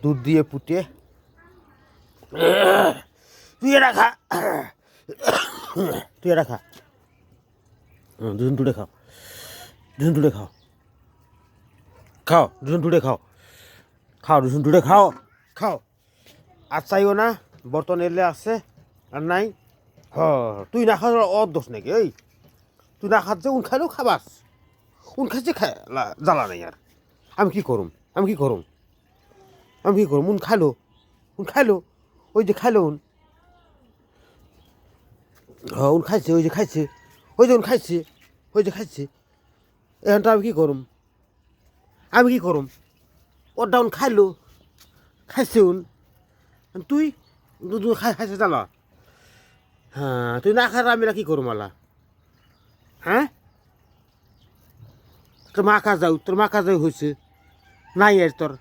দুধ দিয়ে ফুটিয়ে তুই এটা খা, তুই এটা খা, দুজন টুটে খাও, দুজন টুটে খাও, খাও দুজন টুটে খাও, খাও দুজন টুটে খাও, খাও। আর চাইও না, বর্তন এলে আছে আর নাই। হ তুই না খাওয়া ওর দোষ নাকি? এই তুই না খাচ্ছে উন খাইলেও খাবাস, উন খাচ্ছে জ্বালা নাই আর। আমি কি করুম, আমি কি করুম, আমি কি করুম? উন খাইলো, ওই যে খাইলো উন, হ্যাঁ উন খাইছে, ওই যে খাইছে, ওই যে উন খাইছে, ওই যে খাইছে। এখানটা আমি কি করুম, আমি কি করুম? ওরটা উন খাইলো, খাইছে উন, তুই তুই খাইছে জ্বালা। হ্যাঁ তুই না খাই আমি কি করুম আলা? হ্যাঁ তোর মা কাজ যাও, তোর মা কাজ হয়েছে নাই আর তোর